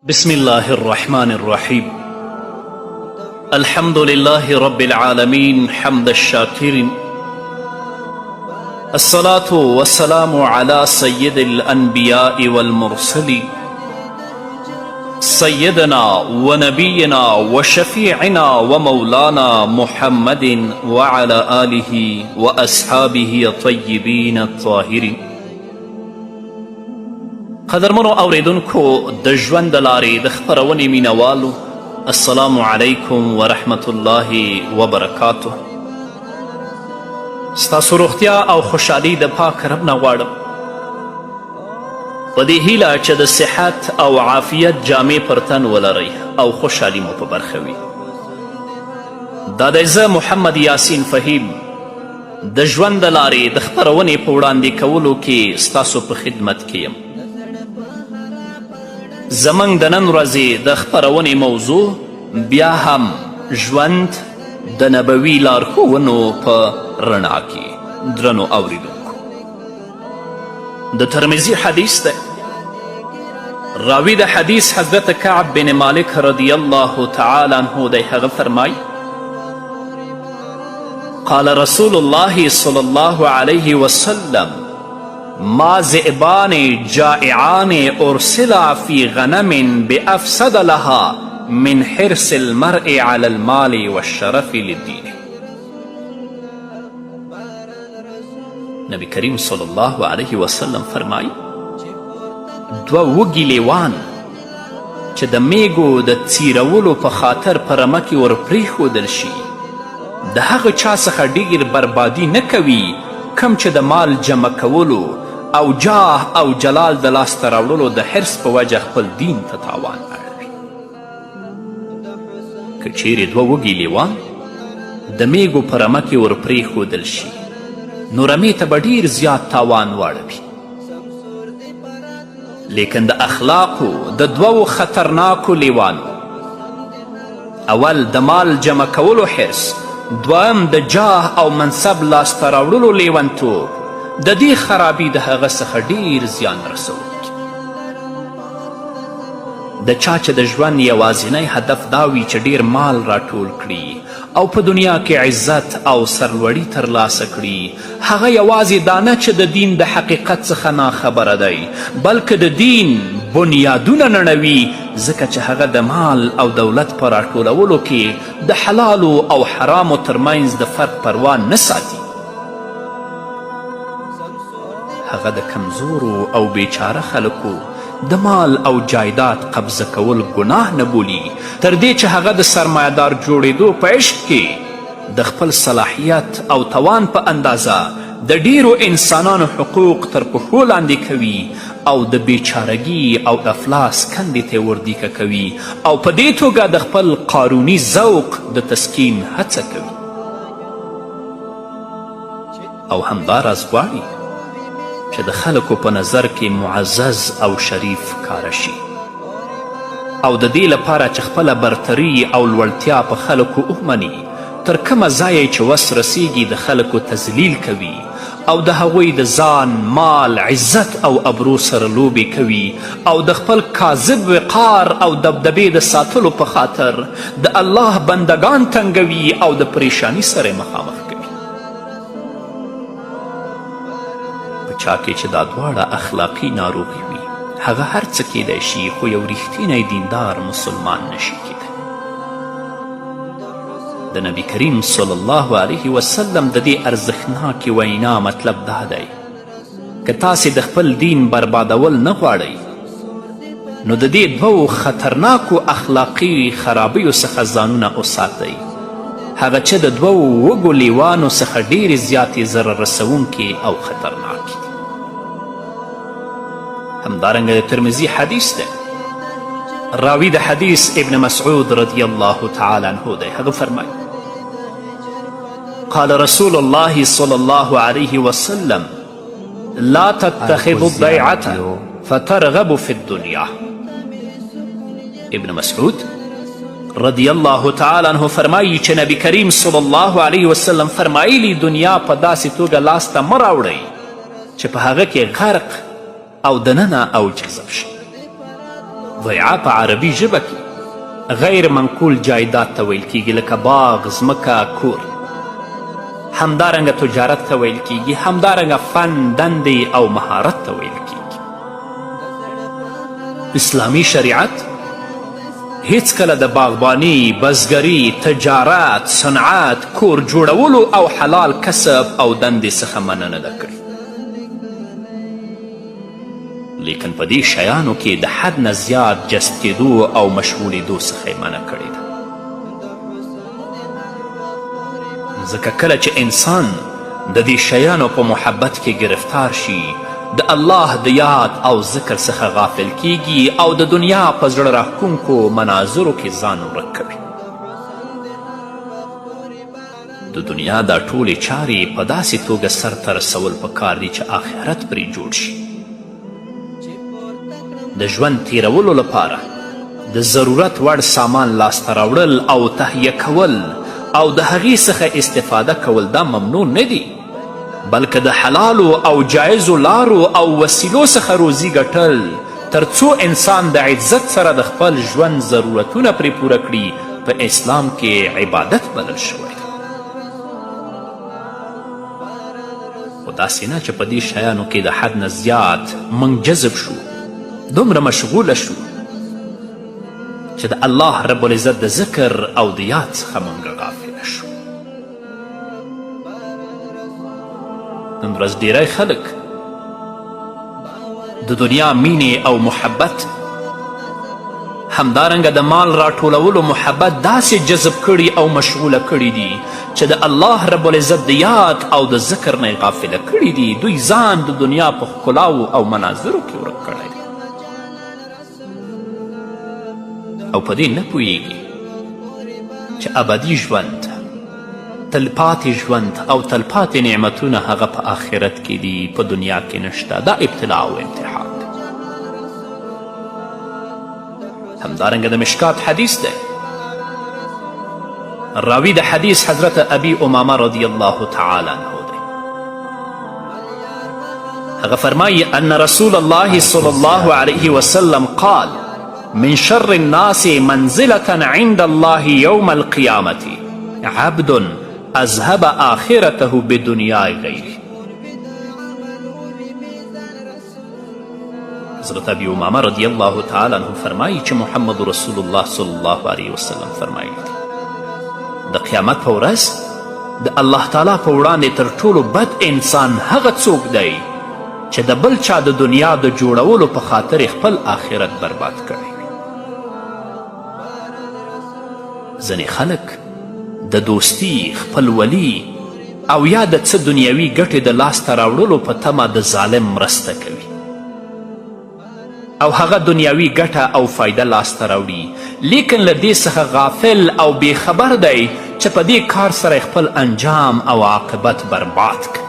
بسم الله الرحمن الرحيم. الحمد لله رب العالمين حمد الشاكرين، الصلاة والسلام على سيد الأنبياء والمرسلين سيدنا ونبينا وشفيعنا ومولانا محمد وعلى آله وأصحابه الطيبين الطاهرين. قدرمنو اوریدونکو د ژوند د لارې د خپرونې مینوالو، السلام علیکم ورحمت الله وبرکاته. ستاسو روغتیا او خوشحالي د پاک رب نه غواړم، په دې هیله چې د صحت او عافیت جامې پر تن ولرئ او خوشحالي مو په برخه وي. دا دی زه محمد یاسین فهیم د ژوند د لارې د خپرونې په وړاندې کولو کې ستاسو په خدمت کې یم. زمنګ د نن ورځې د خپرونې موضوع بیا هم ژوند د نبوي لارښوونو په رڼا کې. درنو اوریدونکو، د ترمذي حدیث دی. راوي د حدیث حضرت کعب بن مالک رضی الله تعالی عنه دی. هغه فرمای: قال رسول الله صلی الله علیه وسلم: ما ذئبان جائعان ارسلا فی غنم بافسد لها من حرص المرء على المال والشرف للدین. نبی کریم صلی الله علیه وسلم فرمایی: دوه وږي لیوان چې د میږو د څیرولو په خاطر په رمه کې ور پرېښودل شي، د هغه چا څخه ډیر بربادي نه کوي کم چې د مال جمع کولو او جاه او جلال د لاسته راوړلو د حرص په وجه خپل دین ته تاوان اړوي. که چیرې دوه وږي لیوان د میږو په رمه کې ور پرېښودل شي، نو رمې ته به ډیر زیات تاوان واړوي. لیکن د اخلاقو د دوو خطرناکو لیوانو، اول د مال جمع کولو حرص، دویم د جاه او منصب لاسته راوړلو لیونتوب، د دې خرابي د هغه څخه ډیر زیان رسوونکی. د چا چې د ژوند یوازینی هدف دا وي چې ډیر مال راټول کړي او په دنیا کې عزت او سرلوړي ترلاسه کړي، هغه یوازې دا نه چې د دین د حقیقت څخه ناخبره دی، بلکې د دین بنیادونه نړوي، ځکه چې هغه د مال او دولت په راټولولو کې د حلالو او حرامو ترمنځ د فرق پروا نه ساتي. هغه د کمزورو او بیچاره خلکو د مال او جایداد قبضه کول ګناه نه بولي، تر دې چې هغه د سرمایهدار جوړېدو په عشق کې د خپل صلاحیت او توان په اندازه د ډیرو انسانانو حقوق تر پښو لاندې کوي او د بیچارګي او افلاس کندې ته وردیکه کوي او په دې توګه د خپل قاروني ذوق د تسکین هڅه کوي. او همداراز غواړي چې د خلکو په نظر کې معزز او شریف کاره شي، او د دې لپاره چې خپله برتري او لوړتیا په خلکو ومني، تر کومه ځایه چې وس رسیږي د خلکو تذلیل کوي او د هغوی د ځان، مال، عزت او ابرو سره لوبې کوي او د خپل کاذب وقار او دبدبې د ساتلو په خاطر د الله بندگان تنګوي او د پریشانی سره مخامخ کوي. چا کې چې دا دواړه اخلاقی ناروغي وي، هغه هر څه کیدی شي، خو یو ریښتینی دیندار مسلمان نشي کیدی. د نبی کریم صلی الله علیه وسلم د دې ارزښتناکې وینا مطلب دا دی: که تاسې د خپل دین بربادول نه غواړئ، نو د دې دوو خطرناکو اخلاقي خرابیو څخه ځانونه وساتئ، هغه چې د دوو وږو لیوانو څخه ډیرې زیاتې ضرر رسوونکې او خطرناکې. همدارنګه د ترمذي حدیث دی. راوي د حدیث ابن مسعود رضی الله تعالی عنه دی. هغه فرمایي: قال رسول الله صلی الله علیه وسلم: لا تتخذوا الضیعة فترغبوا في الدنیا. ابن مسعود رضی الله تعالی عنه فرمایي چې نبی کریم صلی الله علیه وسلم فرمایلی دنیا په داسې توګه لاسته مه راوړئ چې په هغه کې غرق او دننه او جذب شي. ضیعه په عربي ژبه کې غیر منقول جایداد ته ویل کیږي، لکه باغ، ځمکه، کور. همدارنګه تجارت ته ویل کیږي، همدارنګه فن، دندې او مهارت ته ویل کیږي. اسلامي شریعت هیڅکله د باغبانی، بزګري، تجارت، صنعت، کور جوړولو او حلال کسب او دندې څخه منع نه ده کړې. لیکن په دې شیانو کې د حد نه زیات جذب کېدو او مشغولېدو څخه یې منع کړې ده. ځکه کله چې انسان د دې شیانو په محبت کې گرفتار شي، د الله د یاد او ذکر څخه غافل کیږي او د دنیا په زړه راښکونکو مناظرو کې ځان ورک کوي. د دنیا دا ټولې چارې په داسې توګه سرته رسول پکار دي چې آخرت پرې جوړ شي. د ژوند تیرولو لپاره د ضرورت وړ سامان لاسته راوړل او تهیه کول او د هغې څخه استفاده کول دا ممنوع نه دي، بلکې د حلالو او جایزو لارو او وسیلو څخه روزي ګټل تر څو انسان د عزت سره د خپل ژوند ضرورتونه پرې پوره کړي په اسلام کې عبادت بلل شوی دی. خو داسې نه چې په دې شیانو کې د حد نه زیات موږ جذب شو، دومره مشغوله شو چې د الله رب العزت د ذکر او د یاد څخه موږ غافله شو. نن ورځ ډیری خلک د دنیا مینې او محبت، همدارنګه د مال راټولولو محبت داسې جذب کړي او مشغوله کړي دي چې د الله رب العزت د یاد او د ذکر نه غافله کړي دي. دوی ځان د دنیا په ښکلاو او مناظرو کې ورک کړی دی او په دې نه پوهیږي چې ابدي ژوند، تلپاتې ژوند او تلپاتې نعمتونه هغه په آخرت کې دي، په دنیا کې نشته. دا ابتلا او امتحان دی. همدارنګه د مشکات حدیث دی، راوی د حدیث حضرت ابي امامه رضی الله تعالی عنه دی. هغه فرمایي ان رسول الله صلی الله علیه وسلم قال من شر الناس منزلة عند الله يوم القيامة عبد اذهب آخرته بدنیای غیره. حضرت ابی امامه رضی الله تعالی عنه فرمایي چې محمد رسول الله صلی الله علیه وسلم فرمایي د قیامت په ورځ د الله تعالی په وړاندې تر ټولو بد انسان هغه څوک دی چې د بل چا د دنیا د جوړولو په خاطر خپل آخرت برباد کړی. ځینې خلک د دوستی، خپلولي او یا د څه دنیوي ګټې د لاسته راوړلو په تمه د ظالم مرسته کوي او هغه دنیوي ګټه او فایده لاسته راوړي، لیکن له دې څخه غافل او بېخبر دی چې په دې کار سره خپل انجام او عاقبت برباد کړي.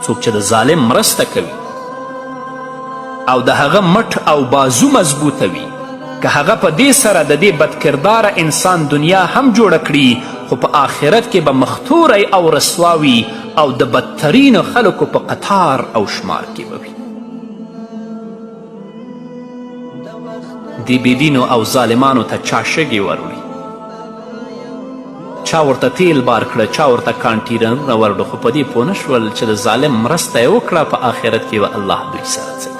څوک چې د ظالم مرسته کوي او د هغه مټ او بازو مضبوطوي، که هغه په دې سره د دې بدکرداره انسان دنیا هم جوړه کړي، خو په آخرت کې به مختوری او رسواوي او د بدترینو خلکو په قطار او شمار کې به وي. دې بېدینو او ظالمانو ته چا شګې وروړي، چا ورته تیل بار کړه، چا ورته کانټینرونه ورډه، خو په دې پوه نه شول چې د ظالم مرسته یې وکړه، په آخرت کې به الله دوی سره څه کوي.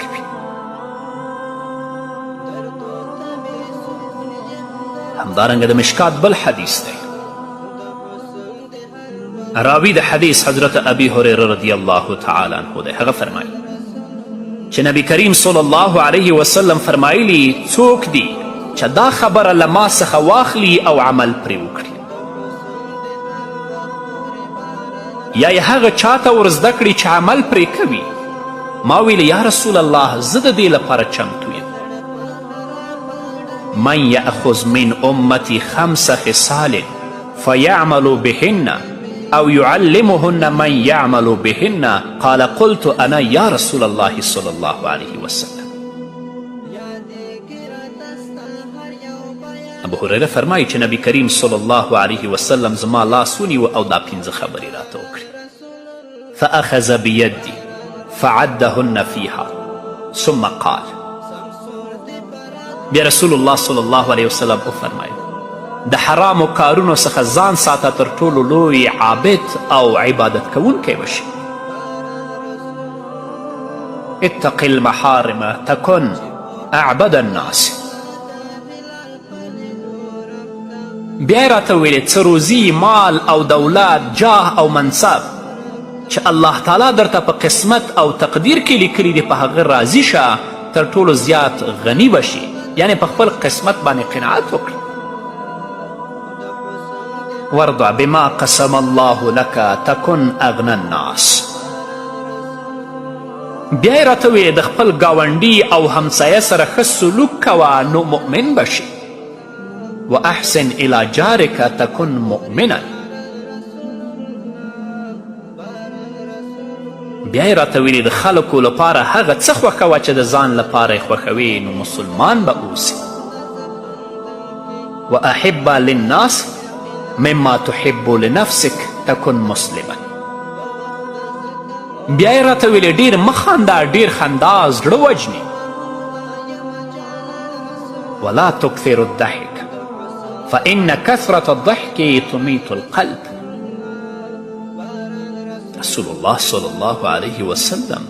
همدارنګه د مشکات بل حدیث دی، راوی د حدیث حضرت ابي هریره رضی الله تعالی عنه دی. هغه فرمایي چې نبی کریم صلی الله علیه وسلم فرمایلی څوک دی چې دا خبره له ما څخه واخلي او عمل پرې وکړي، یا یې هغه چاته ور زده کړي چې عمل پرې کوي. ما ویل یا رسول الله زه د دې لپاره چمتو یم. من یأخذ من امتی 5 خصال فیعمل بهن او يعلمهن من يعمل بهن قال قلت انا یا رسول الله صلی الله علیه وسلم. ابو هریره فرمایي چې نبی کریم صلی الله علیه وسلم زما لاس ونیو او دا 5 خبرې راته وکړې. فاخذ بیدي فعدهن فیها ثم قال بیا رسول الله صلی الله علیه وسلم وفرمیل د حرامو کارونو څخه ځان ساته تر ټولو لوی عابد او عبادت کوونکی بشي. اتق المحارم تکن اعبد الناس. بیا یې راته ویلې څه روزي، مال او دولت، جاه او منصب چې الله تعالی درته په قسمت او تقدیر کې لیکلی دی په هغه راضي شه، تر ټولو زیات غني بشي، یعنی په خپل قسمت باندې قناعت وکړي. وارضع بما قسم الله لك تكن اغنى الناس. بیا یې راته ویې د خپل ګاونډي او همسایه سره ښه سلوک کوه نو مؤمن بشي. واحسن الى جارك تكن مؤمنا. بیا یې راته ویلي د خلکو لپاره هغه څه خوښوه چې د ځان لپاره یې خوښوي نو مسلمان به اوسي. واحب للناس مما تحب لنفسك تكن مسلما. بیا یې راته ویلې ډېر مه خنده، ډېر خندا زړه وجني. ولا تکثر الضحك فإن كثرة الضحك تميت القلب. رسول الله صلی الله علیه وسلم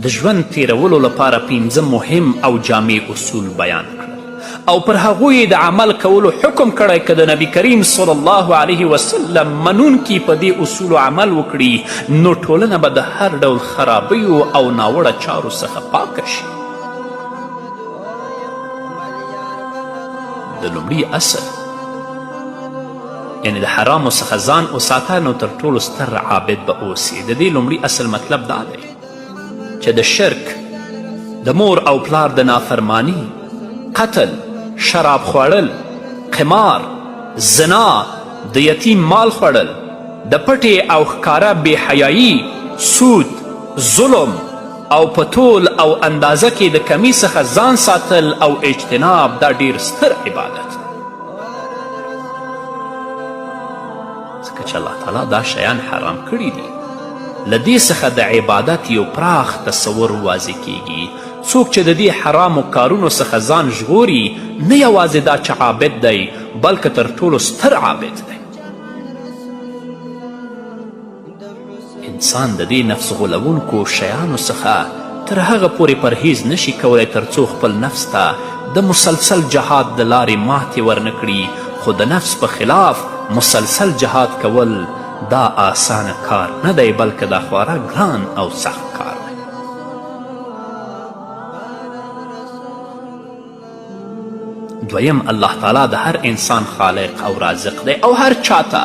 د ژوند تیرولو لپاره 5 مهم او جامع اصول بیان کړل او پر هغوی د عمل کولو حکم کړی که د نبی کریم صلی الله علیه وسلم منونکي په دې اصولو عمل وکړي نو ټولنه به د هر ډول خرابیو او ناوړه چارو څخه پاکه شي. د لومړي اصل یعنی د حرامو څخه ځان وساته نو تر ټولو ستر عابد به اوسي. د دې لومړي اصل مطلب دا دی چې د شرک، د مور او پلار د نافرمانی، قتل، شراب خوړل، قمار، زنا، د یتیم مال خوړل، د پټې او ښکاره بېحیایي، سود، ظلم او په طول او اندازه کې د کمی څخه ځان ساتل او اجتناب دا ډیر ستر عبادت دی. ځکه چې الله تعالی دا شیان حرام کړي دي. له دې څخه د عبادت یو پراخ تصور واضح کیږي. څوک چې د دې حرامو کارونو څخه ځان ژغوري نه یوازې دا چې عابد دی بلکې تر ټولو ستر عابد دی. انسان د دې نفس غولونکو شیانو څخه تر هغه پورې پرهیز نشي کولی تر څو خپل نفس ته د مسلسل جهاد د لارې ماتې ورنه کړي. خو د نفس په خلاف مسلسل جهاد کول دا آسانه کار نه دی بلکې دا خورا ګران او سخت کار دی. دویم، الله تعالی د هر انسان خالق او رازق دی او هر چاته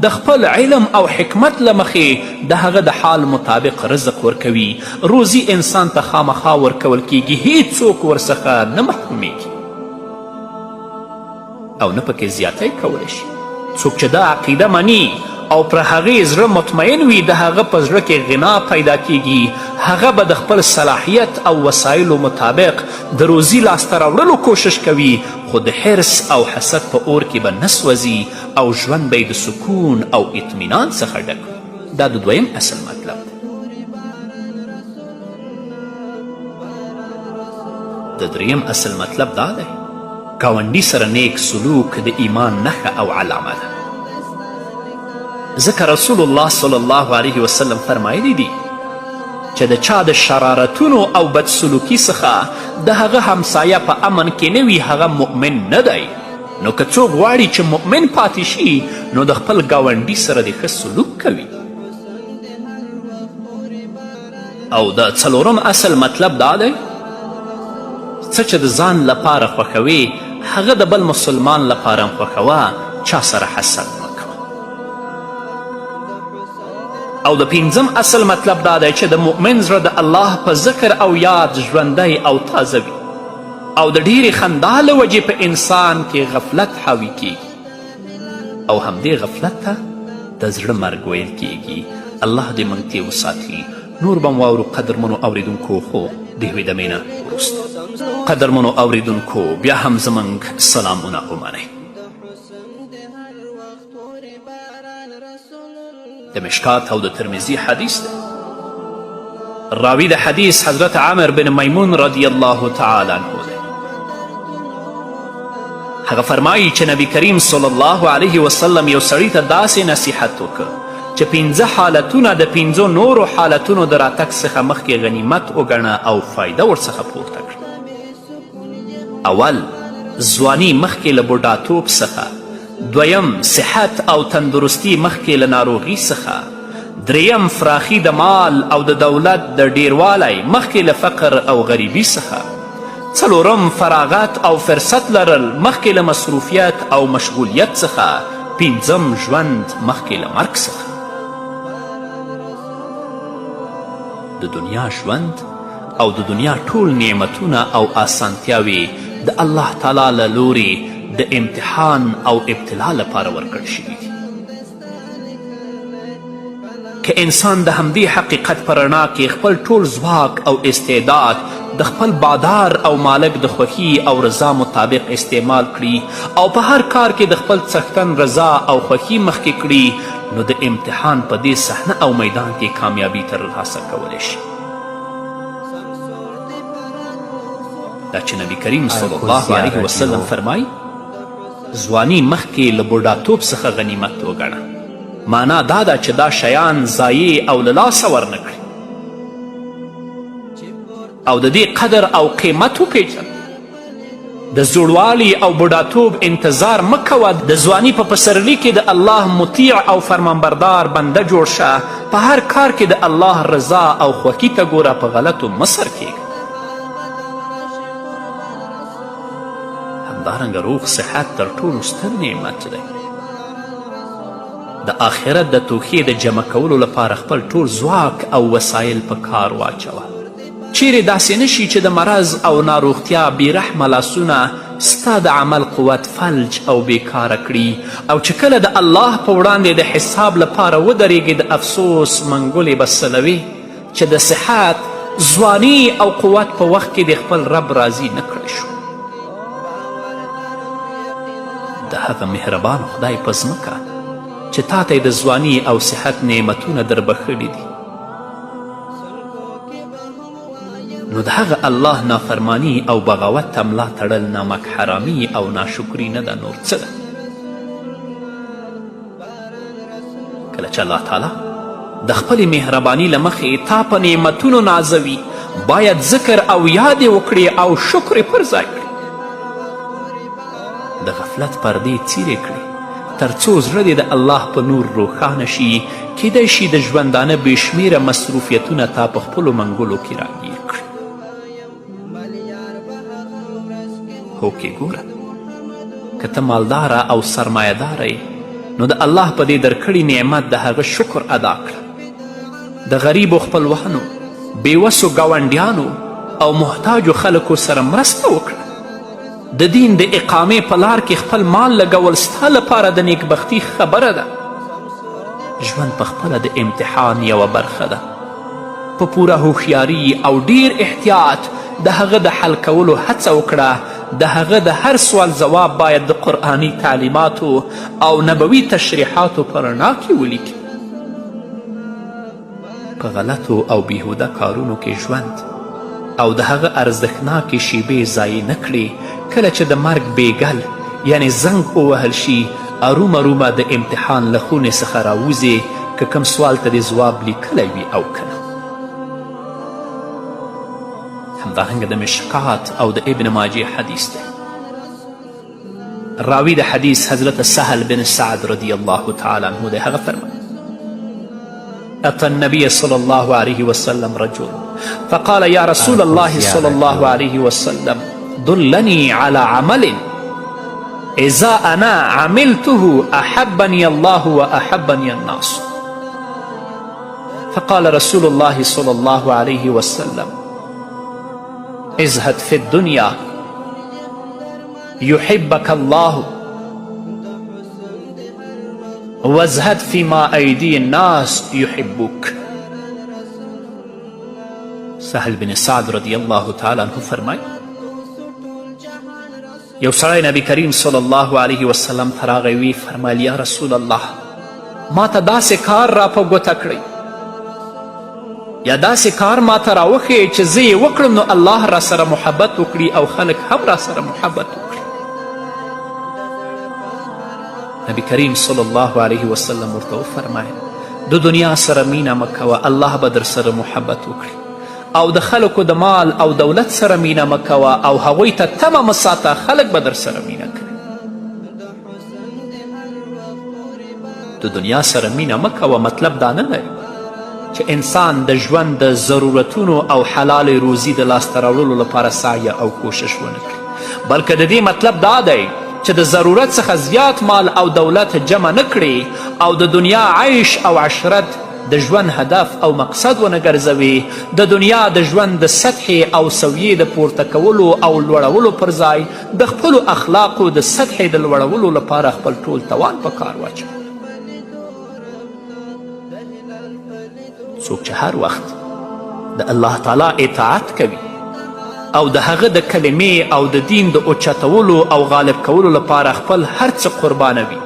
د خپل علم او حکمت له مخې د هغه د حال مطابق رزق ورکوي. روزي انسان ته خامخا ورکول کیږي، هیڅوک ورڅخه نه محرومیږي او نه پکې زیاتی کولی شي. څوک چې دا عقیده مني او پر هغې زړه مطمئن وي د هغه په زړه کې غنا پیدا کیږي. هغه به د خپل صلاحیت او وسایلو مطابق د روزي لاسته راوړلو کوشش کوي خو د حرص او حسد په اور کې به نه سوځي او ژوند به د سکون او اطمینان څخه ډک وي. دا د دویم اصل مطلب دی. د دریم اصل مطلب دا دی ګاونډي سره نیک سلوک د ایمان نښه او علامه ده. ځکه رسول الله صلی الله علیه وسلم فرمایلی دي چې د چا د شرارتونو او بدسلوکي څخه د هغه همسایه په امن کې نه وي هغه مؤمن نه دی. نو که څوک غواړي چې مؤمن پاتې شي نو د خپل ګاونډي سره د ښه سلوک کوي. او د څلورم اصل مطلب دا دی څه چې د ځان لپاره خوښوي هغه د بل مسلمان لپاره هم خوښوه، چا سره حسد مه کوه. او د پنځم اصل مطلب دا دی چې د مؤمن زړه د الله په ذکر او یاد ژوندی او تازه وي او د ډیرې خندا له وجې په انسان کې غفلت حاوي کیږي او همدې غفلت ته د زړه مرګ ویل کیږي. الله دې موږ ترې وساتي. نور به واورو قدرمنو اوریدونکو خو د یوې دمې نه وروسته. قدرمنو اوریدونکو بیا هم زموږ سلامونه ومنئ. د مشکات او د ترمذي حدیث دی. راوی د حدیث حضرت عمر بن میمون رضی الله تعالی عنه دی. هغه فرمایي چې نبی کریم صلی الله علیه وسلم یو سړي ته داسې نصیحت وکړ چې 5 حالتونه د 5 نورو حالتونو د راتګ څخه مخکې غنیمت وګڼه او فایده ورڅخه پورته کړه. اول، ځواني مخکې له بوډاتوب څخه. دویم، صحت او تندرستی مخکې له ناروغي څخه. دریم، فراخي د مال او د دولت د ډیروالی مخکې له فقر او غریبي څخه. څلورم، فراغت او فرصت لرل مخکې له مصروفیت او مشغولیت څخه. پنځم، ژوند مخکې له مرګ څخه. د دنیا ژوند او د دنیا ټول نعمتونه او آسانتیاوې د الله تعالی له لورې د امتحان او ابتلا لپاره ورکړل شوي دي. که انسان د همدې حقیقت په رڼا کې خپل ټول ځواک او استعداد د خپل بادار او مالک د خوښي او رضا مطابق استعمال کړي او په هر کار کې د خپل څښتن رضا او خوښي مخکې کړي، نو د امتحان په دې صحنه او میدان کې کامیابي ترلاسه کولی شي. دا چې نبی کریم صلی الله علیه وسلم فرمایي ځواني مخکې له بوډاتوب څخه غنیمت وګڼه، معنا دا ده چې دا شیان ضایع او له لاسه ورنه کړي او د دې قدر او قیمت وپیژنه. د زوړوالي او بوډاتوب انتظار مه کوه. د ځواني په پسرلي کې د الله مطیع او فرمانبردار بنده جوړ شه. په هر کار کې د الله رضا او خوښي ته ګوره، په غلطو مه سر کیږه. همدارنګه روغ صحت تر ټولو ستر نعمت دی. د آخرت د توښې د جمع کولو لپاره خپل ټول ځواک او وسایل په کار واچوه. چیرې داسې نشي چې د مرض او ناروغتیا بیرحمه لاسونه ستا د عمل قوت فلج او بیکاره کړي او چې کله د الله په وړاندې د حساب لپاره ودرېږي د افسوس منګولې به سلوي چې د صحت، ځواني او قوت په وخت کې د خپل رب راضي نه کړی شو. د هغه مهربان خدای په ځمکه چې تا ته د ځواني او صحت نعمتونه در بخښلي دي، نو د هغه الله نافرمانی او بغاوت ته ملا تړل نمک حرامي او ناشکري نه ده، نور څه ده؟ کله چې الله تعالی د خپلې مهرباني له مخې تا په نعمتونو نازوي، باید ذکر او یاد یې وکړې او شکر یې پر ځای کړې. د غفلت پردې څیرې کړې تر څو زړه دې د الله په نور روښانه شي. کیدای شي د ژوندانه بېشمېره مصروفیتونه تا په خپلو منګلو کې راګیر کړي. هوکې ګوره، که ته مالداره او سرمایهداره یې، نو د الله په دې درکړي نعمت د هغه شکر ادا کړه. د غریبو خپلوانو، بېوسو ګاونډیانو او محتاجو خلکو سره مرسته وکړه. د دین د اقامې په لار کې خپل مال لګول ستا لپاره د نیکبختي خبره ده. ژوند پخپله د امتحان یوه برخه ده. په پوره هوښیاري او ډیر احتیاط د هغه د حل کولو هڅه وکړه. د هغه د هر سوال جواب باید د قرآني تعلیماتو او نبوي تشریحاتو په رڼا کې ولیکي. په غلطو او بیهوده کارونو کې ژوند او د هغه ارزښتناکې شیبې ضایع نه کړي. کله چې د مرګ بیګل یعنی زنګ ووهل شي، ارومرومه د امتحان له خونې څخه راوځې، که کوم سوال ته دې ځواب لیکلی وي او که نه. همدارنګه د مشکات او د ابن ماجه حدیث دی. راوی د حدیث حضرت سهل بن سعد رضی الله تعالی عنه دی. هغه فرمایي أتى النبي صلى الله عليه وسلم رجل فقال يا رسول الله صلى الله عليه وسلم دلني على عمل إذا أنا عملته أحبني الله وأحبني الناس. فقال رسول الله صلى الله عليه وسلم ازهد في الدنيا يحبك الله وازهد فيما أيدي الناس يحبوك. سهل بن سعد رضی الله تعالی عنه فرمای یو سړی نبی کریم صلی الله علیه وسلم ته راغی، وی فرمایل یا رسول الله، ما ته داسې کار را په ګوته کړئ یا داسې کار ما ته راوښیئ چې زه یې وکړم نو الله را سره محبت وکړي او خلک هم را سره محبت وکړي. نبی کریم صلی الله علیه وسلم ورته وفرمایل د دنیا سره مینه مه کوه، الله به در سره محبت وکړي، او د خلکو د مال او دولت سره مینه مه کوه او هغوی ته تمه مه ساته، خلک به در سره مینه کوي. د دنیا سره مینه مه کوه مطلب دا نه لري چې انسان د ژوند د ضرورتونو او حلال روزي د لاسته راوړلو لپاره سعی او کوشش ونه کړي، بلکې د دې مطلب دا دی چې د ضرورت څخه زیات مال او دولت جمع نه کړي او د دنیا عیش او عشرت د ژوند هدف او مقصد ونه ګرځوي، د دنیا د ژوند د سطحې او سویې د پورته کولو او لوړولو پر ځای د خپلو اخلاقو د سطحې د لوړولو لپاره خپل ټول توان په کار واچوي. څوک چې هر وخت د الله تعالی اطاعت کوي او د هغه د کلمې او د دین د اوچتولو او غالب کولو لپاره خپل هر څه قربانوي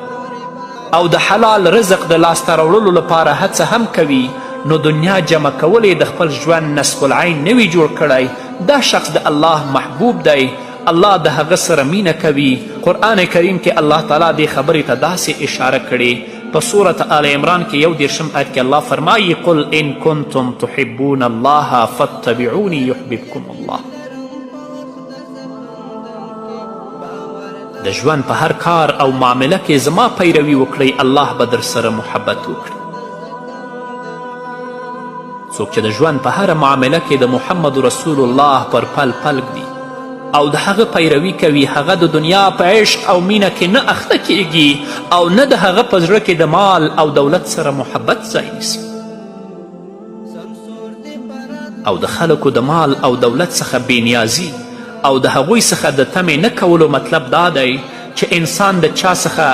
او د حلال رزق د لاسته راوړلو لپاره هڅه هم کوي، نو دنیا جمع کول د خپل ژوند نصف العین نوي جوړ کړی، دا شخص د الله محبوب دی، الله د هغه سره مینه کوي. قرآن کریم کې الله تعالی دې خبرې ته داسې اشاره کړې په صورت آل عمران کې 11 آیت کې الله فرمایي قل ان کنتم تحبون الله فاتبعوني یحببکم الله. د ژوند په هر کار او معامله کې زما پیروي وکړئ، الله به در سره محبت وکړي. څوک چې د ژوند په هره معامله کې د محمد رسول الله پر پل پل ږدي او د هغه پیروي کوي، هغه د دنیا په عشق او مینه کې نه اخته کیږي او نه د هغه په زړه کې د مال او دولت سره محبت ځای نیسي او د خلکو د مال او دولت څخه بېنیازي او د هغوی څخه د تمې نه کولو مطلب دا دی چې انسان د چا څخه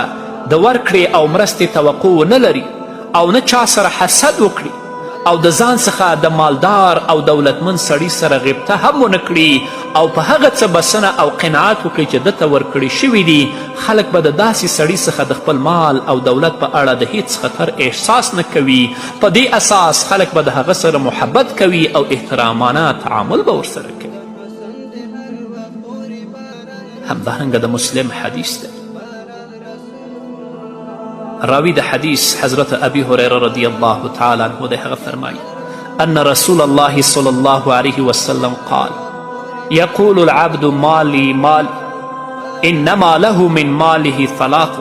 د ورکړې او مرستې توقع ونه لري او نه چا سره حسد وکړي او د ځان څخه د مالدار او دولتمند سړي سره غیبته هم ونه کړي او په هغه څه بسنه او قناعت وکړي چې دته ورکړي شوي دي. خلک به د داسې سړي څخه د خپل مال او دولت په اړه د هیڅ خطر احساس نه کوي، په دې اساس خلک به د هغه سره محبت کوي او احترامانه تعامل به ورسره کوي. همدارنګه د مسلم حدیث دی، راوی د حدیث حضرت ابی هریره رضی الله تعالی عنه دی، هغه فرمایي ان رسول الله صلی الله علیه وسلم قال یقول العبد مالی مالی انما له من ماله ثلاث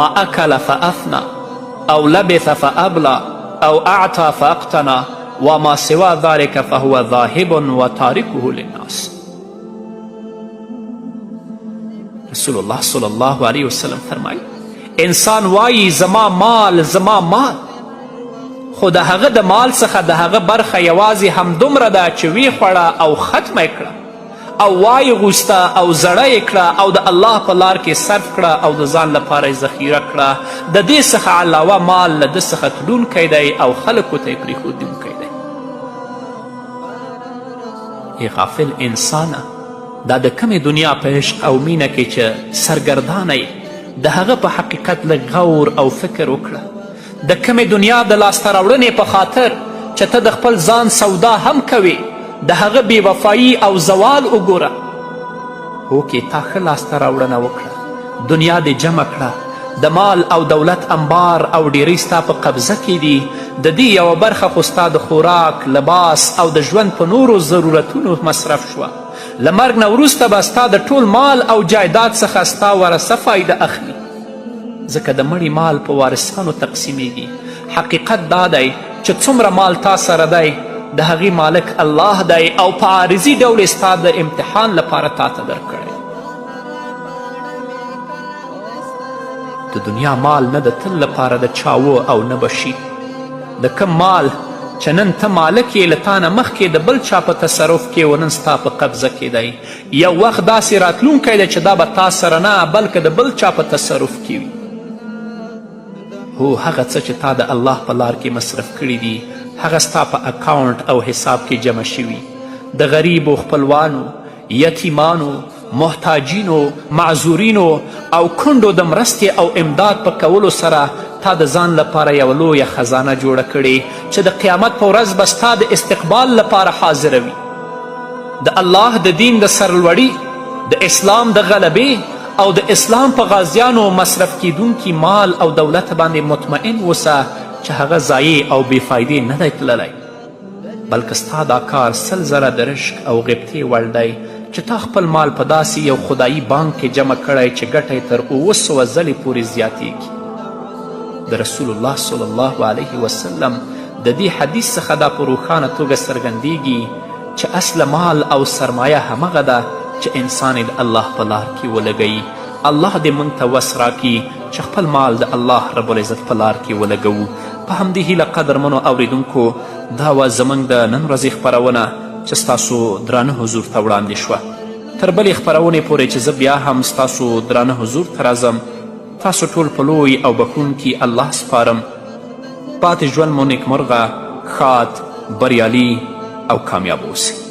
ما اکل فافنى او لبث فابلى او اعطى فاقتنى وما سوى ذلك فهو ذاهب وتاركه للناس. رسول الله صلی الله علیه وسلم فرمایي انسان وایي زما مال زما مال، خو د هغه د مال څخه د هغه برخه یوازې همدومره ده چې ویې خوړه او ختمه یې کړه او وایي غوسته او زړه یې کړه او د الله په لار کې صرف کړه او د ځان لپاره یې ذخیره کړه، د دې څخه علاوه مال له ده څخه تلونکی دی او خلکو ته یې پرېښودونکی دی. ای غافل انسانه، دا د کمې دنیا په عشق او مینه کې چې سرګردانه یې د هغه په حقیقت لږ غور او فکر وکړه. د کمې دنیا د لاسته راوړنې په خاطر چې ته د خپل ځان سودا هم کوې، د هغه بې وفایي او زوال وګوره. هوکې تا ښه لاسته راوړنه وکړه، دنیا دې جمع کړه، د مال او دولت انبار او ډیری ستا په قبضه کې دي، د دې یوه برخه خو ستا د خوراک، لباس او د ژوند په نورو ضرورتونو مصرف شوه. له مرګ نه وروسته به ستا د ټول مال او جایداد څخه ستا ورثه فایده اخلي، ځکه د مړي مال په وارثانو تقسیمیږي. حقیقت دا دی چې څومره مال تا سره دی د هغې مالک الله دی او په عارضي ډول ستا د امتحان لپاره تا ته درکړی. د دنیا مال نه د تل لپاره د چاوه او نه بشي. د کم مال چې نن ته مالک یې له تا نه مخکې د بل چا په تصرف کې و نن ستا په قبضه کې دی، یو وخت داسې راتلونکی دی چې دا به تا سره نه بلکې د بل چا په تصرف کې وي. هو هغه څه چې تا د الله په لار کې مصرف کړي دي هغه ستا په اکاونټ او حساب کې جمع شوي. د غریبو، خپلوانو، یتیمانو، محتاجینو، معذورینو او کونډو د مرستې او امداد په کولو سره تا د ځان لپاره یوه لویه خزانه جوړه کړې چې د قیامت په ورځ به ستا د استقبال لپاره حاضروي. د الله د دین د سرلوړي، د اسلام د غلبې او د اسلام په غازیانو مصرف کیدونکي مال او دولت باندې مطمئن اوسه چې هغه ضایع او بې فایدې نه دی تللی، بلکې ستا دا کار 100 زره د رشک او غبطې وړ دی چې تا خپل مال په داسې یو خدایي بانک کې جمع کړی چې ګټه یې تر 700 ځلې پورې زیاتیږي. د رسول الله صلی الله علیه وسلم د دې حدیث څخه دا په روښانه توګه څرګندیږي چې اصل مال او سرمایه همغه ده چې انسان یې د الله په لار کې ولګوي. الله دې موږ ته وس راکړي چې خپل مال د الله رب العزت په لار کې ولګوو. په همدې هیله قدرمنو اوریدونکو، دا وه زموږ د نن ورځې خپرونه چې ستاسو درانه حضور ته وړاندې شوه. تر بلې خپرونې پورې چې زه بیا هم ستاسو درانه حضور ته راځم، تاسو ټول په لوی او بخښونکي الله سپارم. پاتې ژوند مو نیکمرغه، ښاد، بریالي او کامیاب اوسئ.